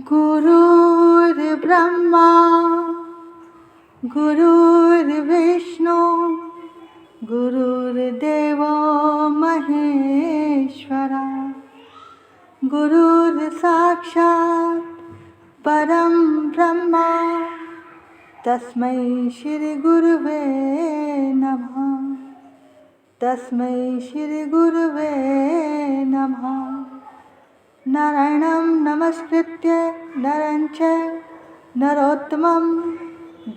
गुरुर्ब्रह्मा गुरुर्विष्णु गुरुर्देवो महेश्वरा गुरुर्साक्षात् परं ब्रह्मा तस्मै श्री गुरुवे नमः। तस्मै श्री गुरुवे नमः। नारायणं नमस्कृत्य नरं चैव नरोत्तमं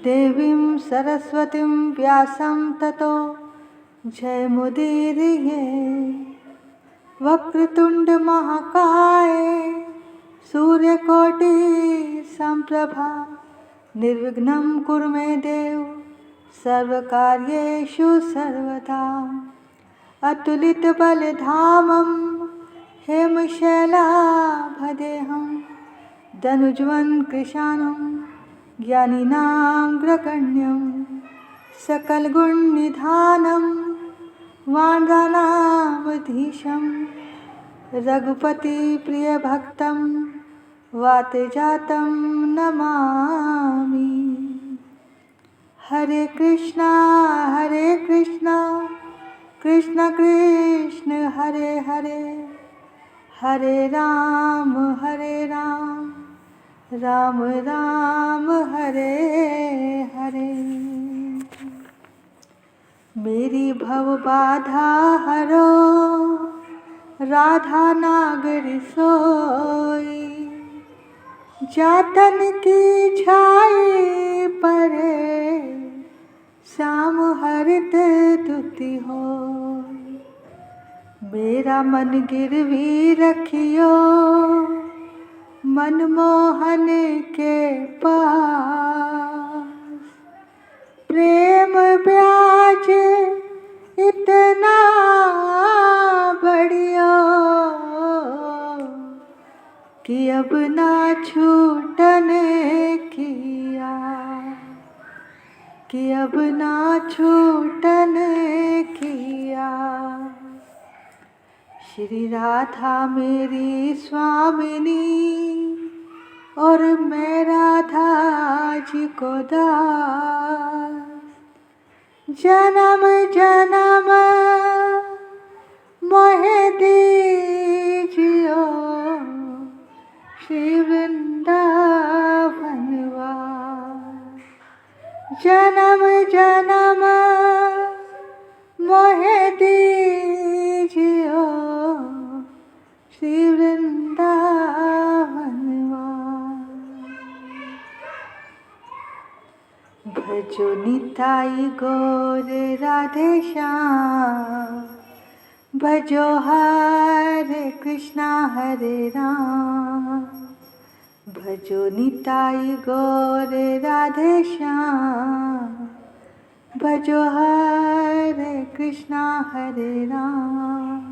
देवीं सरस्वतीं व्यासं ततो जयमुदीरये। वक्रतुंड महाकाय सूर्यकोटि संप्रभा निर्विघ्नं कुरु मे देव सर्वकार्येषु सर्वदा। अतुलितबलधामं हेमशैलाभदेहं धनुज्वं कृशानं ज्ञानिनाग्रगण्यं सकलगुणनिधानं वानराणामधीशं रघुपतिप्रियभक्तं वातजातं नमामि। हरे कृष्णा कृष्ण कृष्ण हरे हरे, हरे राम राम राम हरे हरे। मेरी भव बाधा हरो राधा नागरी सोई। जातन की छाई परे श्याम हरित दुति हो। मेरा मन गिरवी रखियो मनमोहन के पास। प्रेम ब्याज इतना बढ़िया कि अब ना छूटने किया, कि अब ना छूटने किया। श्री राधा मेरी स्वामिनी और मैं राधा जी को दास। जन्म जन्म मोहे दीजियो श्री वृंदावन वास। जन्म जन्म मोहे दीजियो श्री वृंदावन वास। भजो निताई गौर राधे श्याम। भजो हरे कृष्णा हरे राम। भजो निताई गौर राधे श्याम। भजो हरे कृष्णा हरे राम।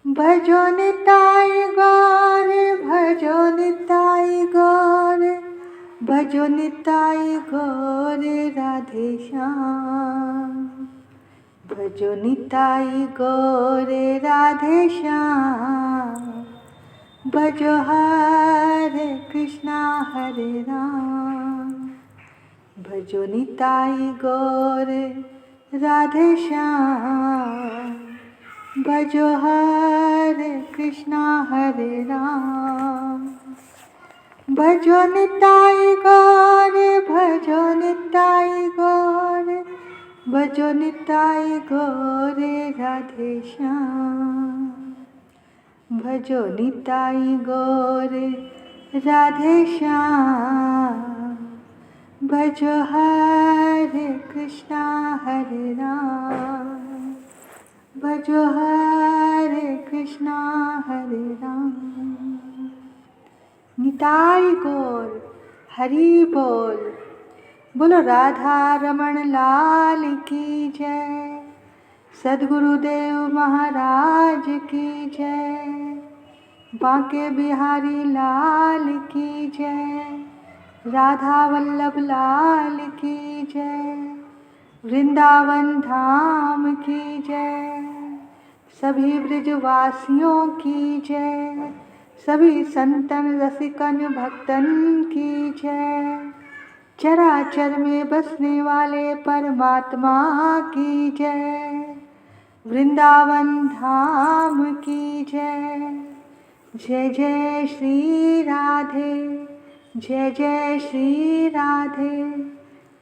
भजो निताई गौर, भजो निताई गौर, भजो निताई गौर राधे श्याम। भजो निताई गौर राधे श्याम। भजो हरे कृष्णा हरे राम। भजो निताई गौर राधे श्याम। भजो हरे कृष्णा हरे राम। भजो निताई गौर, भजो निताई गौर, भजो निताई गौर राधे श्याम। भजो निताई गौर राधे श्याम। भजो हरे कृष्णा हरे राम। भजो हरे कृष्णा हरे राम। निताई गौर हरि बोल। बोलो राधा रमण लाल की जय। सद्गुरुदेव महाराज की जय। बांके बिहारी लाल की जय। राधा वल्लभ लाल की जय। वृंदावन धाम की जय। सभी ब्रजवासियों की जय। सभी संतन रसिकन भक्तन की जय। चराचर में बसने वाले परमात्मा की जय। वृंदावन धाम की जय। जय जय श्री राधे, जय जय श्री राधे,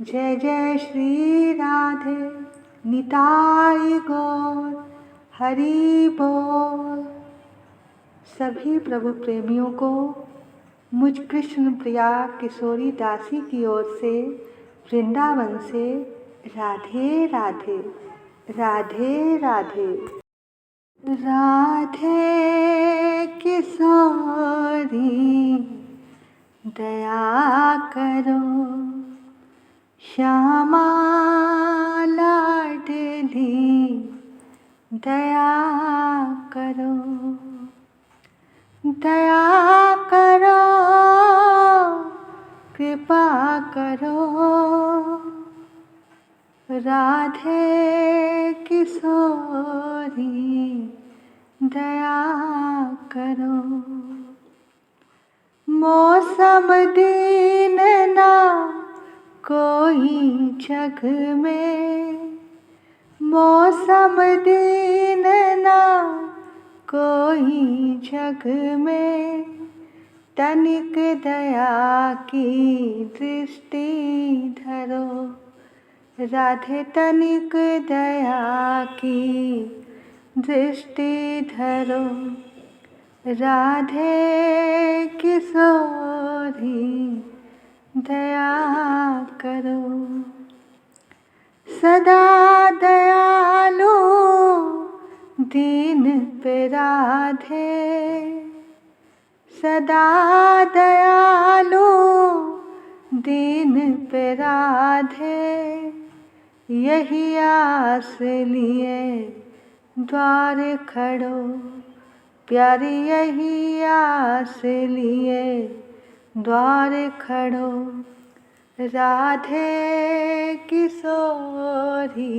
जय जय श्री राधे। निताई गौर हरि बोल। सभी प्रभु प्रेमियों को मुझ कृष्ण प्रिया किशोरी दासी की ओर से वृंदावन से राधे राधे, राधे राधे। राधे किशोरी दया करो, श्यामा लाडली दया करो, दया करो, कृपा करो। राधे किशोरी दया करो। मौसम दिन ना कोई जग में, मौसम दिन ना कोई जग में। तनिक दया की दृष्टि धरो, राधे तनिक दया की दृष्टि धरो। राधे किशोरी दया करो। सदा दयालु दीन पे राधे, सदा दयालु दीन पे राधे। यही आस लिए द्वार खड़ो, प्यारी यही आस लिए द्वार खड़ो। राधे किशोरी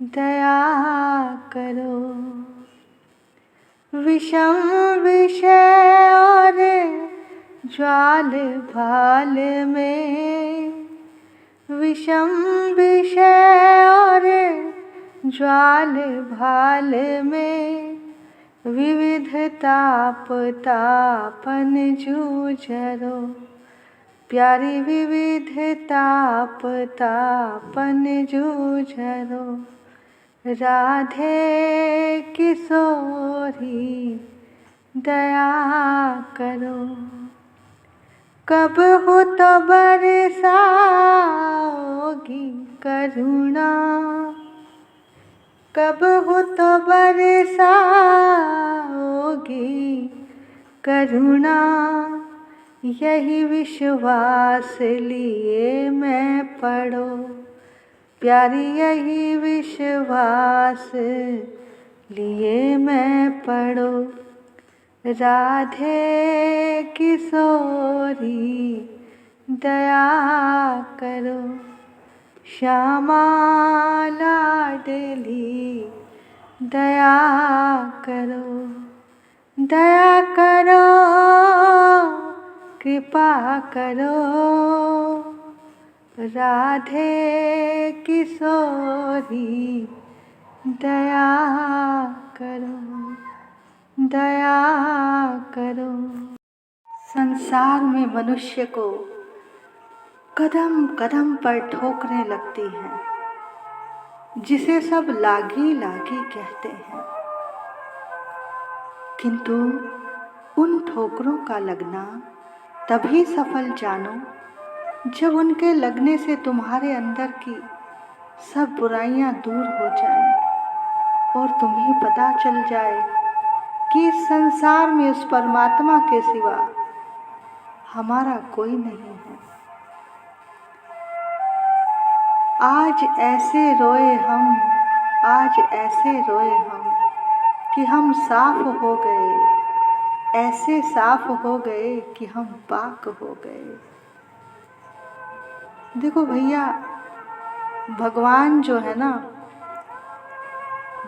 दया करो। विषम विषय और ज्वाल भाल में, विषम विषय और ज्वाल भाल में। विविध ताप तापन जूझरो, प्यारी विविध ताप तापन जूझरो। राधे किशोरी दया करो। कब हो तो बरसाओगी करुणा, कब हो तो बरसाओगी करुणा। यही विश्वास लिए मैं पढ़ो, प्यारी यही विश्वास लिए मैं पढ़ो। राधे किशोरी दया करो, श्यामा लाडली दया करो, दया करो, कृपा करो। राधे किशोरी दया करो, दया करो। संसार में मनुष्य को कदम कदम पर ठोकरें लगती हैं, जिसे सब लागी लागी कहते हैं। किंतु उन ठोकरों का लगना तभी सफल जानो जब उनके लगने से तुम्हारे अंदर की सब बुराइयां दूर हो जाएं और तुम्हें पता चल जाए कि इस संसार में उस परमात्मा के सिवा हमारा कोई नहीं है। आज ऐसे रोए हम, आज ऐसे रोए हम कि हम साफ हो गए, ऐसे साफ हो गए कि हम पाक हो गए। देखो भैया, भगवान जो है ना,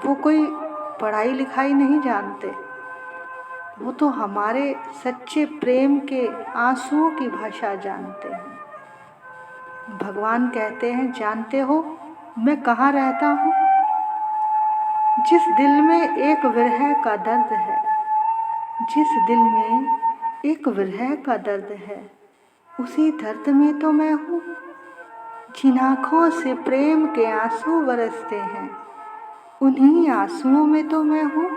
वो कोई पढ़ाई लिखाई नहीं जानते। वो तो हमारे सच्चे प्रेम के आंसुओं की भाषा जानते हैं। भगवान कहते हैं, जानते हो मैं कहाँ रहता हूँ? जिस दिल में एक विरह का दर्द है, जिस दिल में एक विरह का दर्द है, उसी दर्द में तो मैं हूँ। जिन आँखों से प्रेम के आंसू बरसते हैं, उन्हीं आंसुओं में तो मैं हूँ।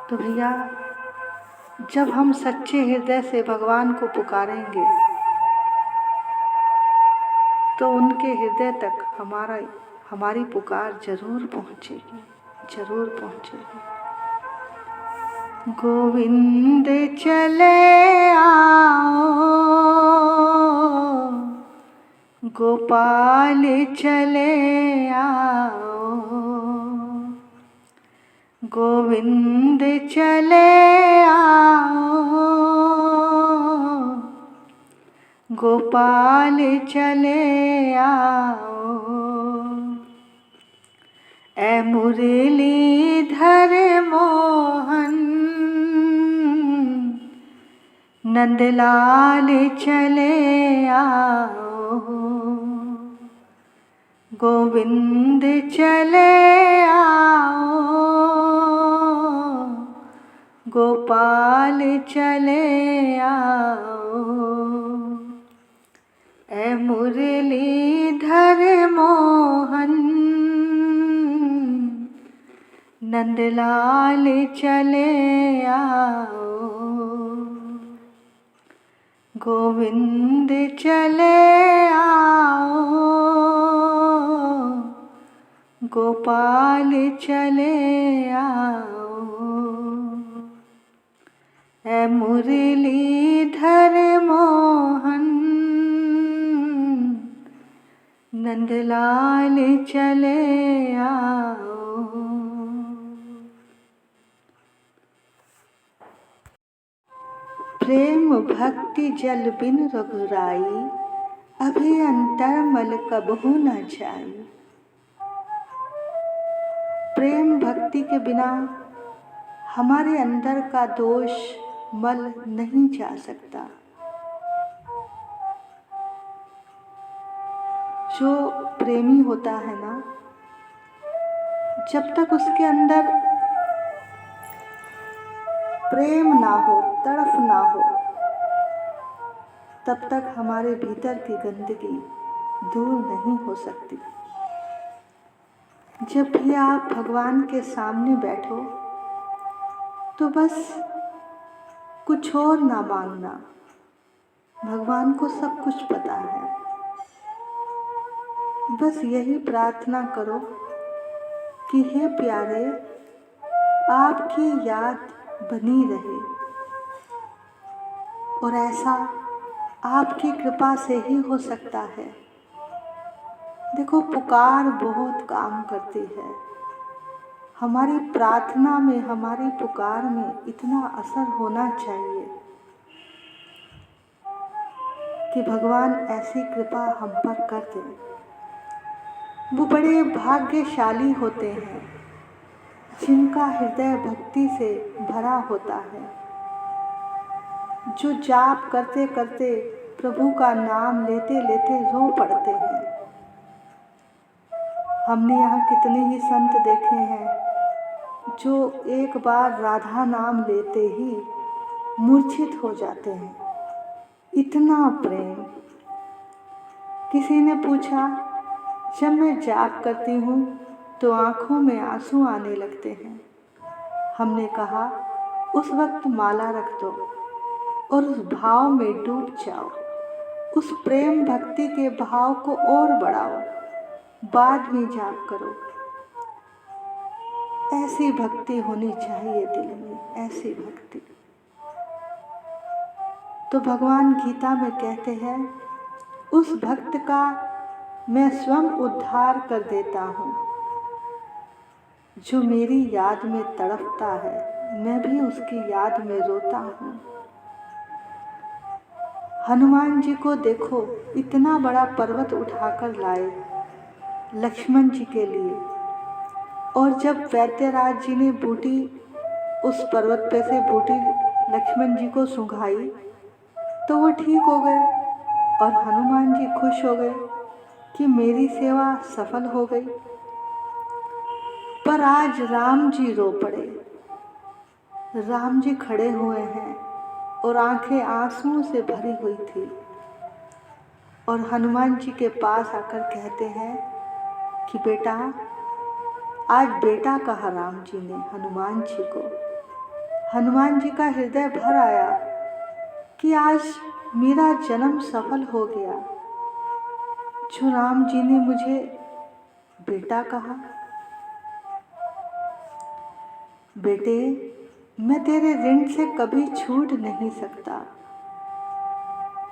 तो भैया, जब हम सच्चे हृदय से भगवान को पुकारेंगे तो उनके हृदय तक हमारी पुकार जरूर पहुँचेगी, जरूर पहुँचेगी। गोविंद चले आओ, गोपाल चले आओ, गोविंद चले आओ, गोपाल चले आओ। ऐ मुरलीधर मोहन, नंदलाल चले आओ, गोविंद चले आओ, गोपाल चले आओ। ऐ मुरलीधर मोहन, नंदलाल चले आओ, गोविंद चले आओ, गोपाल चले आओ। ऐ मुरलीधर मोहन, नंदलाल चले आओ। प्रेम भक्ति जल बिन रघुराई, अभी अंतर मल कबहू न जाई। प्रेम भक्ति के बिना हमारे अंदर का दोष मल नहीं जा सकता। जो प्रेमी होता है ना, जब तक उसके अंदर प्रेम ना हो, तड़फ ना हो, तब तक हमारे भीतर की गंदगी दूर नहीं हो सकती। जब भी आप भगवान के सामने बैठो तो बस कुछ और ना मांगना, भगवान को सब कुछ पता है। बस यही प्रार्थना करो कि हे प्यारे, आपकी याद बनी रहे, और ऐसा आपकी कृपा से ही हो सकता है। देखो, पुकार बहुत काम करती है। हमारी प्रार्थना में, हमारी पुकार में इतना असर होना चाहिए कि भगवान ऐसी कृपा हम पर कर दें। वो बड़े भाग्यशाली होते हैं जिनका हृदय भक्ति से भरा होता है, जो जाप करते करते, प्रभु का नाम लेते लेते रो पड़ते हैं। हमने यहाँ कितने ही संत देखे हैं जो एक बार राधा नाम लेते ही मूर्छित हो जाते हैं। इतना प्रेम। किसी ने पूछा, जब मैं जाप करती हूँ तो आँखों में आंसू आने लगते हैं। हमने कहा, उस वक्त माला रख दो और उस भाव में डूब जाओ, उस प्रेम भक्ति के भाव को और बढ़ाओ, बाद में जाप करो। ऐसी भक्ति होनी चाहिए दिल में, ऐसी भक्ति। तो भगवान गीता में कहते हैं, उस भक्त का मैं स्वयं उद्धार कर देता हूँ, जो मेरी याद में तड़पता है, मैं भी उसकी याद में रोता हूँ। हनुमान जी को देखो, इतना बड़ा पर्वत उठाकर लाए लक्ष्मण जी के लिए, और जब वैद्यराज जी ने बूटी उस पर्वत पे से बूटी लक्ष्मण जी को सूंघाई तो वो ठीक हो गए और हनुमान जी खुश हो गए कि मेरी सेवा सफल हो गई। पर आज राम जी रो पड़े। राम जी खड़े हुए हैं और आंखें आंसुओं से भरी हुई थी और हनुमान जी के पास आकर कहते हैं कि बेटा, आज बेटा कहा राम जी ने हनुमान जी को। हनुमान जी का हृदय भर आया कि आज मेरा जन्म सफल हो गया। जो राम जी ने मुझे बेटा कहा। बेटे, मैं तेरे ऋण से कभी छूट नहीं सकता।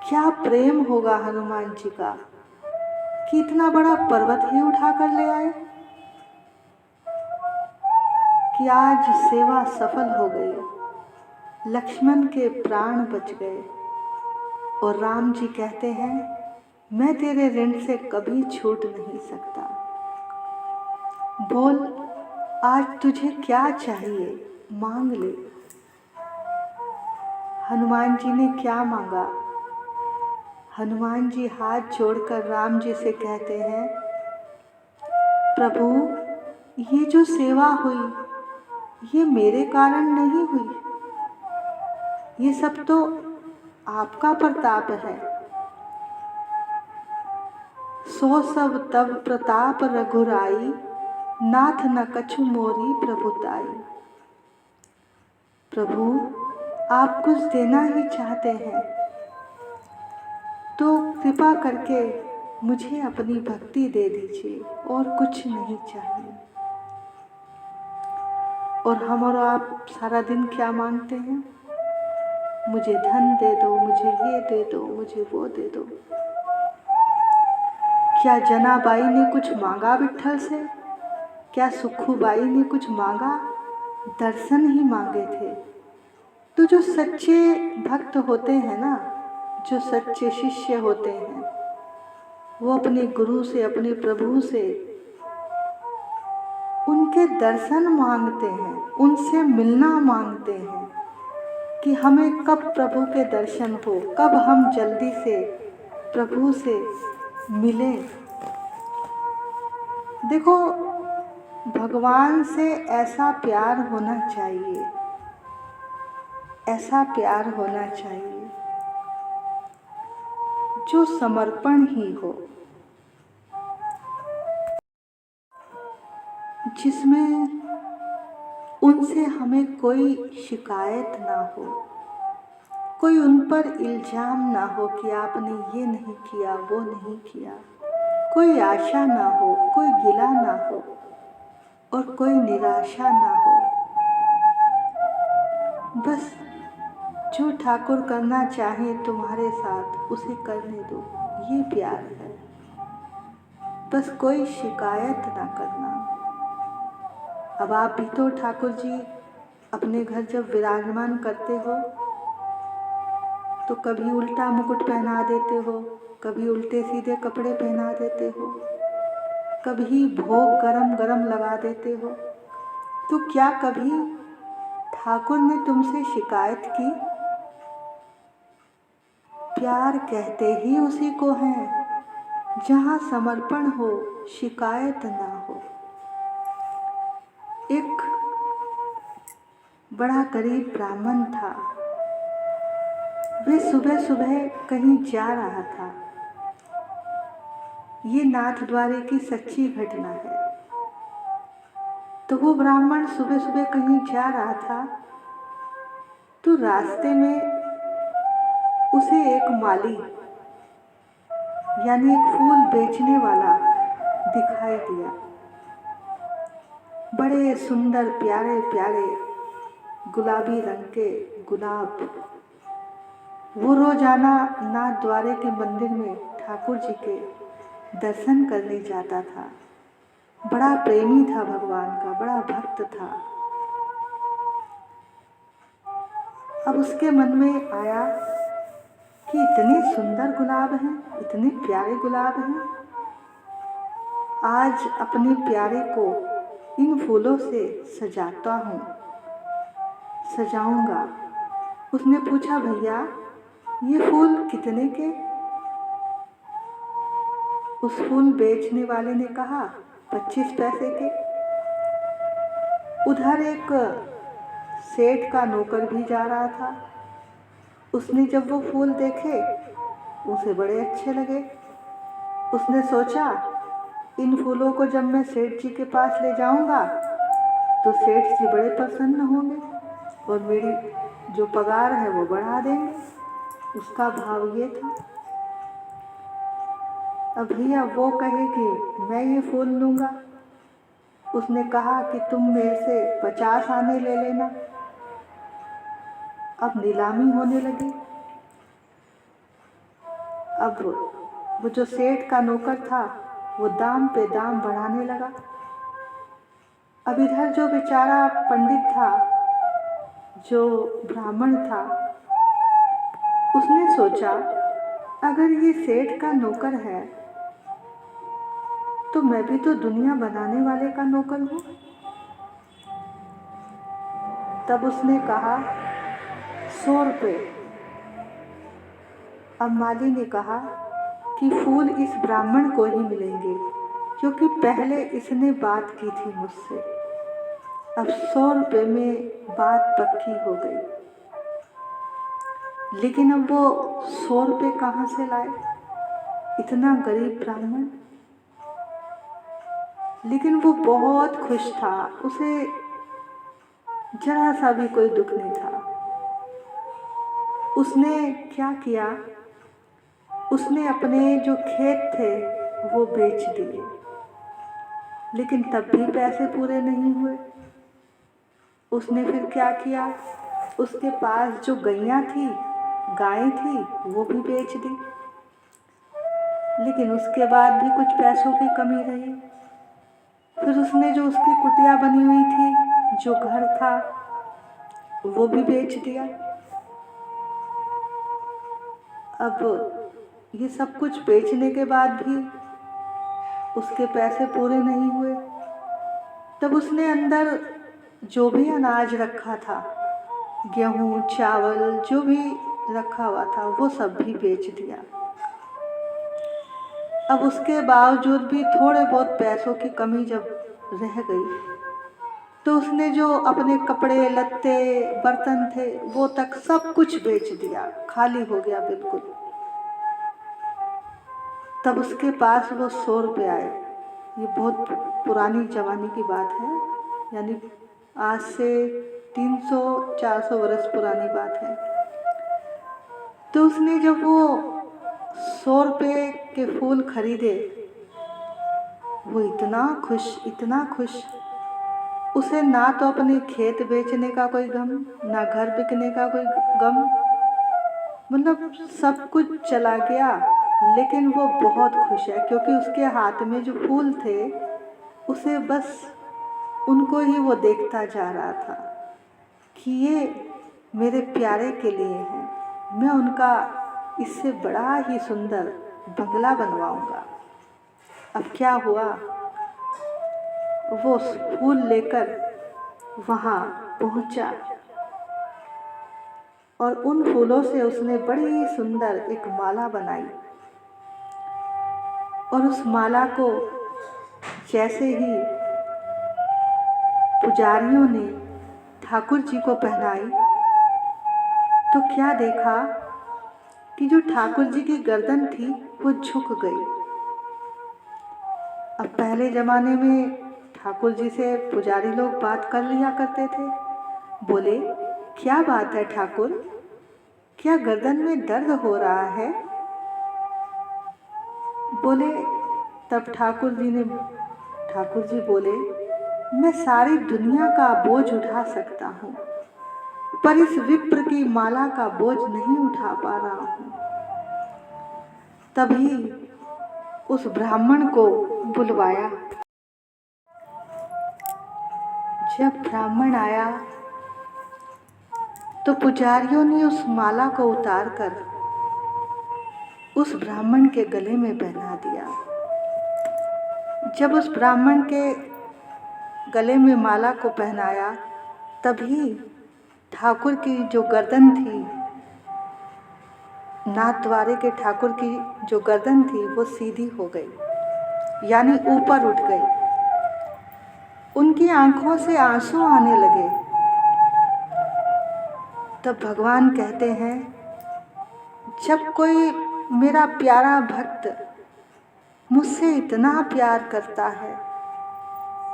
क्या प्रेम होगा हनुमान जी का कि इतना बड़ा पर्वत ही उठा कर ले आए कि आज सेवा सफल हो गई, लक्ष्मण के प्राण बच गए। और राम जी कहते हैं, मैं तेरे ऋण से कभी छूट नहीं सकता। बोल, आज तुझे क्या चाहिए, मांग ले। हनुमान जी ने क्या मांगा? हनुमान जी हाथ जोड़कर राम जी से कहते हैं, प्रभु, ये जो सेवा हुई ये मेरे कारण नहीं हुई, ये सब तो आपका प्रताप है। सो सब तब प्रताप रघुराई, नाथ न कछु मोरी प्रभुताई। प्रभु, आप कुछ देना ही चाहते हैं तो कृपा करके मुझे अपनी भक्ति दे दीजिए और कुछ नहीं चाहिए। और हम और आप सारा दिन क्या मांगते हैं? मुझे धन दे दो, मुझे ये दे दो, मुझे वो दे दो। क्या जनाबाई ने कुछ मांगा विट्ठल से? क्या सुखूबाई ने कुछ मांगा? दर्शन ही मांगे थे। तो जो सच्चे भक्त होते हैं ना, जो सच्चे शिष्य होते हैं, वो अपने गुरु से, अपने प्रभु से उनके दर्शन मांगते हैं, उनसे मिलना मांगते हैं कि हमें कब प्रभु के दर्शन हो, कब हम जल्दी से प्रभु से मिले। देखो, भगवान से ऐसा प्यार होना चाहिए, ऐसा प्यार होना चाहिए जो समर्पण ही हो, जिसमें उनसे हमें कोई शिकायत ना हो, कोई उन पर इल्ज़ाम ना हो कि आपने ये नहीं किया, वो नहीं किया। कोई आशा ना हो, कोई गिला ना हो और कोई निराशा ना हो। बस जो ठाकुर करना चाहे तुम्हारे साथ उसे करने दो, ये प्यार है। बस कोई शिकायत ना करना। अब आप भी तो ठाकुर जी अपने घर जब विराजमान करते हो तो कभी उल्टा मुकुट पहना देते हो, कभी उल्टे सीधे कपड़े पहना देते हो, कभी भोग गरम गरम लगा देते हो। तो क्या कभी ठाकुर ने तुमसे शिकायत की? प्यार कहते ही उसी को है जहाँ समर्पण हो, शिकायत ना हो। एक बड़ा गरीब ब्राह्मण था। वे सुबह सुबह कहीं जा रहा था। ये नाथ द्वारे की सच्ची घटना है। तो वो ब्राह्मण सुबह सुबह कहीं जा रहा था तो रास्ते में उसे एक माली यानी एक फूल बेचने वाला दिखाई दिया। बड़े सुंदर प्यारे प्यारे गुलाबी रंग के गुलाब। वो रोजाना नाथ द्वारे के मंदिर में ठाकुर जी के दर्शन करने जाता था। बड़ा प्रेमी था भगवान का, बड़ा भक्त था। अब उसके मन में आया कि इतने सुंदर गुलाब हैं, इतने प्यारे गुलाब हैं, आज अपने प्यारे को इन फूलों से सजाता हूँ सजाऊंगा। उसने पूछा, भैया ये फूल कितने के? उस फूल बेचने वाले ने कहा, 25 पैसे के। उधर एक सेठ का नौकर भी जा रहा था। उसने जब वो फूल देखे उसे बड़े अच्छे लगे। उसने सोचा, इन फूलों को जब मैं सेठ जी के पास ले जाऊंगा तो सेठ जी बड़े प्रसन्न होंगे और मेरी जो पगार है वो बढ़ा देंगे। उसका भाव ये था। अब भैया वो कहे कि मैं ये फूल लूँगा। उसने कहा कि तुम मेरे से 50 आने ले लेना। अब नीलामी होने लगी। अब वो जो सेठ का नौकर था वो दाम पे दाम बढ़ाने लगा। अब इधर जो बेचारा पंडित था, जो ब्राह्मण था, उसने सोचा, अगर ये सेठ का नौकर है तो मैं भी तो दुनिया बनाने वाले का नौकर हूँ। तब उसने कहा, 100 रुपये। अब माली ने कहा कि फूल इस ब्राह्मण को ही मिलेंगे क्योंकि पहले इसने बात की थी मुझसे। अब 100 रुपये में बात पक्की हो गई। लेकिन अब वो 100 रुपये कहाँ से लाए, इतना गरीब ब्राह्मण। लेकिन वो बहुत खुश था, उसे जरा सा भी कोई दुख नहीं था। उसने क्या किया, उसने अपने जो खेत थे वो बेच दिए। लेकिन तब भी पैसे पूरे नहीं हुए। उसने फिर क्या किया, उसके पास जो गायें थी वो भी बेच दी। लेकिन उसके बाद भी कुछ पैसों की कमी रही। फिर उसने जो उसकी कुटिया बनी हुई थी, जो घर था, वो भी बेच दिया। अब ये सब कुछ बेचने के बाद भी उसके पैसे पूरे नहीं हुए। तब उसने अंदर जो भी अनाज रखा था, गेहूँ, चावल, जो भी रखा हुआ था, वो सब भी बेच दिया। अब उसके बावजूद भी थोड़े बहुत पैसों की कमी जब रह गई तो उसने जो अपने कपड़े लत्ते बर्तन थे वो तक सब कुछ बेच दिया, खाली हो गया बिल्कुल। तब उसके पास वो 100 रुपये आए। ये बहुत पुरानी ज़माने की बात है, यानी आज से 300-400 वर्ष पुरानी बात है। तो उसने जब वो 100 रुपये के फूल खरीदे, वो इतना खुश, उसे ना तो अपने खेत बेचने का कोई गम, ना घर बिकने का कोई गम, मतलब सब कुछ चला गया। लेकिन वो बहुत खुश है क्योंकि उसके हाथ में जो फूल थे उसे बस उनको ही वो देखता जा रहा था कि ये मेरे प्यारे के लिए हैं, मैं उनका इससे बड़ा ही सुंदर बंगला बनवाऊंगा। अब क्या हुआ, वो फूल लेकर वहाँ पहुँचा और उन फूलों से उसने बड़ी सुंदर एक माला बनाई। और उस माला को जैसे ही पुजारियों ने ठाकुर जी को पहनाई तो क्या देखा कि जो ठाकुर जी की गर्दन थी वो झुक गई। अब पहले ज़माने में ठाकुर जी से पुजारी लोग बात कर लिया करते थे। बोले, क्या बात है ठाकुर, क्या गर्दन में दर्द हो रहा है? बोले, तब ठाकुर जी बोले, मैं सारी दुनिया का बोझ उठा सकता हूँ पर इस विप्र की माला का बोझ नहीं उठा पा रहा हूँ। तभी उस ब्राह्मण को बुलवाया। जब ब्राह्मण आया तो पुजारियों ने उस माला को उतारकर उस ब्राह्मण के गले में पहना दिया। जब उस ब्राह्मण के गले में माला को पहनाया तभी ठाकुर की जो गर्दन थी, नाथद्वारे के ठाकुर की जो गर्दन थी वो सीधी हो गई, यानी ऊपर उठ गई। उनकी आंखों से आंसू आने लगे। तब भगवान कहते हैं, जब कोई मेरा प्यारा भक्त मुझसे इतना प्यार करता है,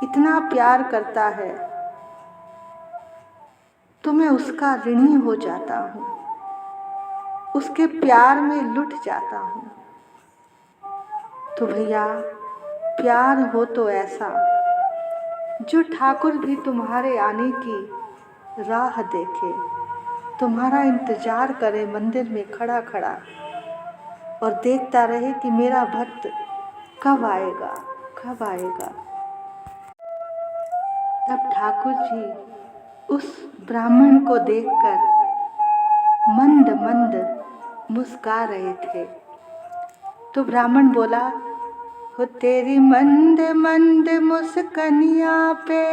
इतना प्यार करता है, तो मैं उसका ऋणी हो जाता हूँ, उसके प्यार में लुट जाता हूँ। तो भैया, प्यार हो तो ऐसा जो ठाकुर भी तुम्हारे आने की राह देखे, तुम्हारा इंतजार करे मंदिर में खड़ा खड़ा और देखता रहे कि मेरा भक्त कब आएगा, कब आएगा। तब ठाकुर जी उस ब्राह्मण को देखकर मंद मंद मुस्का रहे थे। तो ब्राह्मण बोला, हो तेरी मंद मंद मुस्कनिया पे,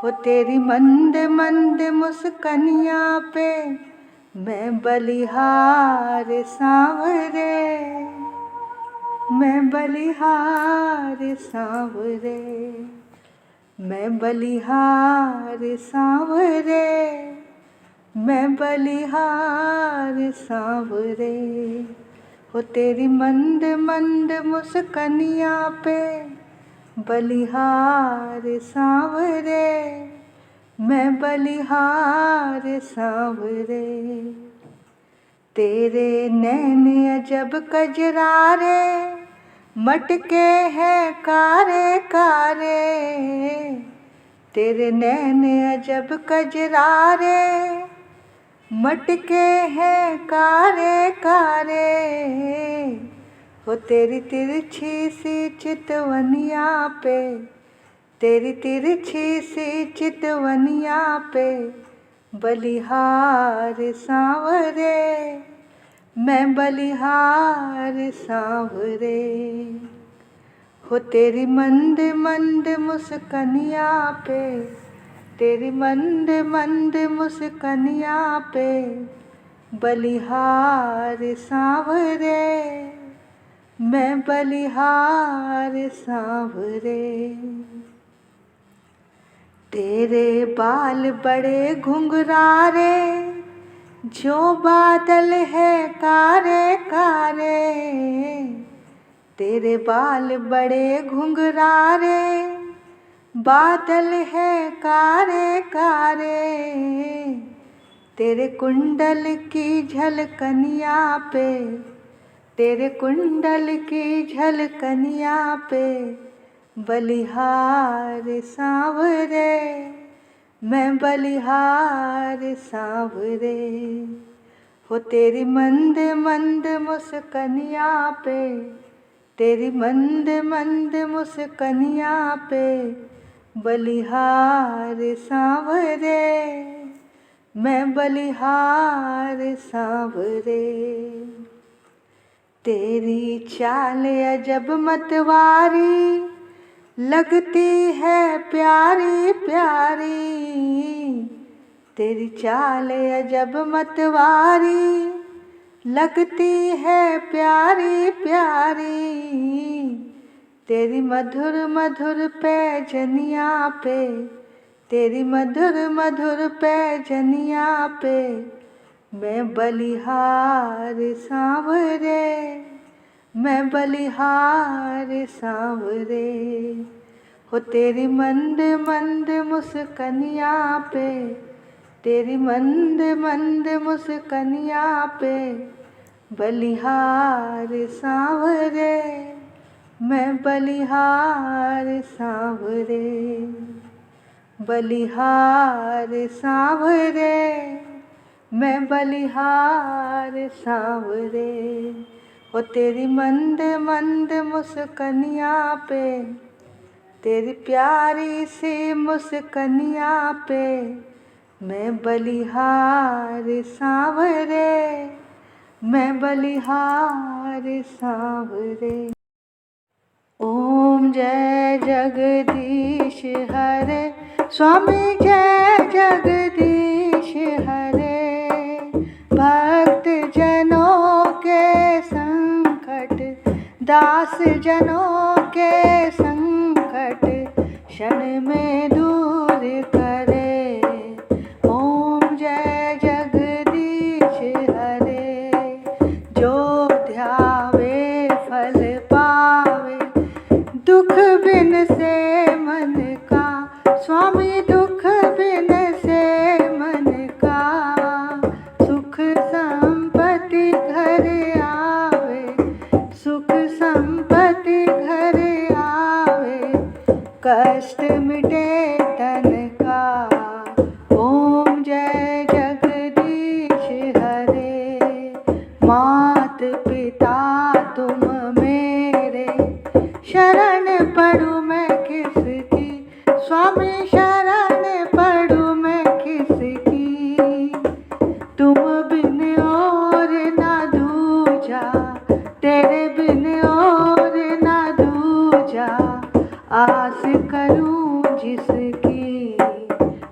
हो तेरी मंद मंद मुस्कनिया पे मैं बलिहार सांवरे, मैं बलिहार सांवरे, मैं बलिहार सांवरे, मैं बलिहार सांवरे। हो तेरी मंद मंद मुस्कनिया पे बलिहार सांवरे, मैं बलिहार सांवरे। तेरे नैन अजब कजरारे, मटके हैं कारे कारे, तेरे नैन अजब कजरारे, मटके हैं कारे कारे। हो तेरी तिरछी सी चितवनिया पे, तेरी तिरछी सी चितवनिया पे बलिहार सांवरे, मैं बलिहार सांवरे। हो तेरी मंद मंद मुस्कनिया पे, तेरी मंद मंद मुस्कनिया पे बलिहार सांवरे, मैं बलिहार सांवरे। तेरे बाल बड़े घुंघरारे, जो बादल है कारे कारे, तेरे बाल बड़े घुंघरारे, बादल है कारे कारे। तेरे कुंडल की झलकनिया पे, तेरे कुंडल की झलकनिया पे बलिहार सांवरे, मैं बलिहार सांवरे। हो तेरी मंद मंद मुस्कनिया पे, तेरी मंद मंद मुस्कनिया पे बलिहार सांवरे, मैं बलिहार सांवरे। तेरी चाल अजब मतवारी, लगती है प्यारी प्यारी, तेरी चाल अजब मतवारी, लगती है प्यारी प्यारी। तेरी मधुर मधुर पैजनिया पे, तेरी मधुर मधुर पैजनिया पे मैं बलिहार सांवरे, मैं बलिहार सांवरे। हो तेरी मंद मंद मुस्कनिया पे, तेरी मंद मंद मुस्कनिया पे बलिहार सांवरे, मैं बलिहार सांवरे, बलिहार सांवरे, मैं बलिहार सांवरे। हो तेरी मंद मंद मुस्कनिया पे, तेरी प्यारी सी मुस्कनिया पे मैं बलिहार सांवरे, मैं बलिहार सांवरे। ओम जय जगदीश हरे, स्वामी जय जगदीश हरे। भक्त जनों के संकट, दास जनों के संकट क्षण में दूर करे। ओम जय जगदीश हरे। जो ध्यावे फल पावे, दुख बिन से मन का। स्वामी दुख बिन से मन का, सुख संपत्ति घर आवे, सुख संपत्ति घर आवे, कष्ट मिटे तन का। ओम जय जगदीश हरे। मात पिता तुम मेरे, शरण पड़ूं मैं किसकी। स्वामी शरण पड़ूं मैं किसकी। तुम बिन और ना दूजा, तेरे बिन और ना दूजा, आस करूं जिसकी।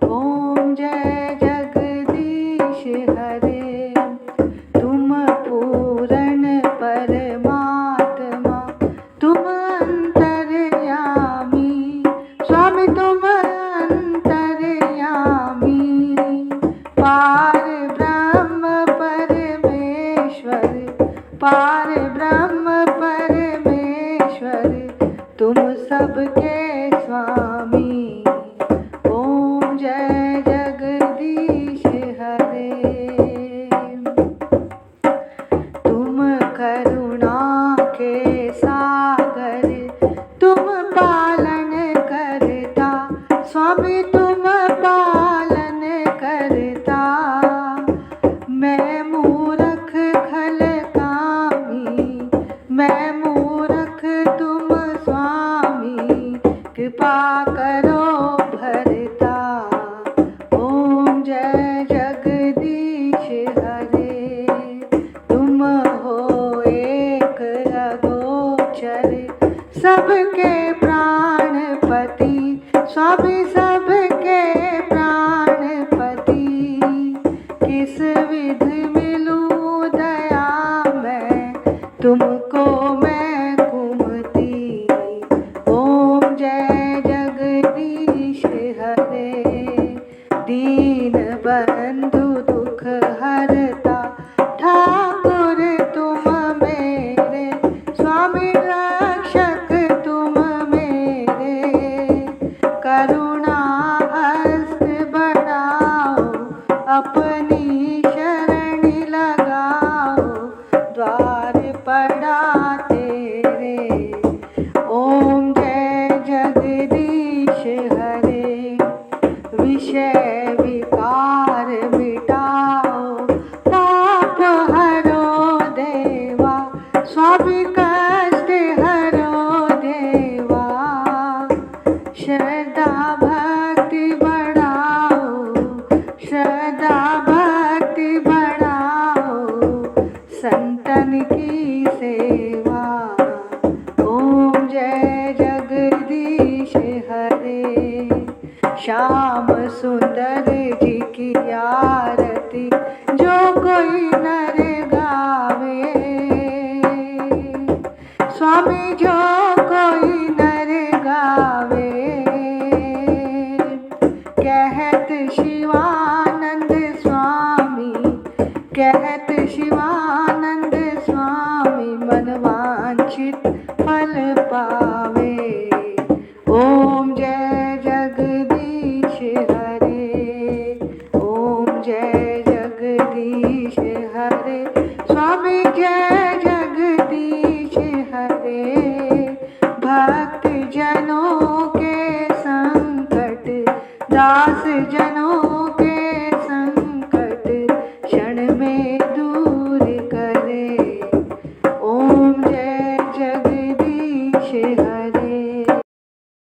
ओम जय जगदीश हरे। तुम पूर्ण परमात्मा, तुम अंतर्यामी। स्वामी तुम अंतर्यामी, पार ब्रह्म परमेश्वर, पार ब्रह्म परमेश्वर, तुम सबके स्वामी। ओम जय जगदीश हरे। तुम करुणा के सागर, तुम पालन करता। स्वामी तुम पालन करता। मैं मूर्ख खल कामी, मैं मूर्ख तुम स्वामी, कृपा करो भरता। ओम जय जगदीश हरे। तुम हो एक अगोचर, सबके प्राणपति। स्वामी सबके प्राणपति, किस विध मिलूं दया मैं, तुमको मैं कुमति। ओम जय जगदीश हरे। दीन बंधु दुख हरता, ठाकुर तुम मेरे। स्वामी रक्षक तुम मेरे, करुणा हस्त बढ़ाओ, अपनी शरण लगाओ, द्वार पड़ा तेरे। ओम जय जगदीश हरे। विषय विकार मिटाओ, पाप हरो देवा। स्वामी कष्ट हरो देवा, श्रद्धा भक्ति बढ़ाओ, श्रद्धा भक्ति बढ़ाओ, संतन की सेवा। ओम जय जगदीश हरे। श्याम सुंदर जी की आरती, जो कोई नर गावे। स्वामी जो कोई नर गावे, कहत शिवानंद स्वामी, कहत शिवानंद स्वामी, मन वांछित फल पावे। ओम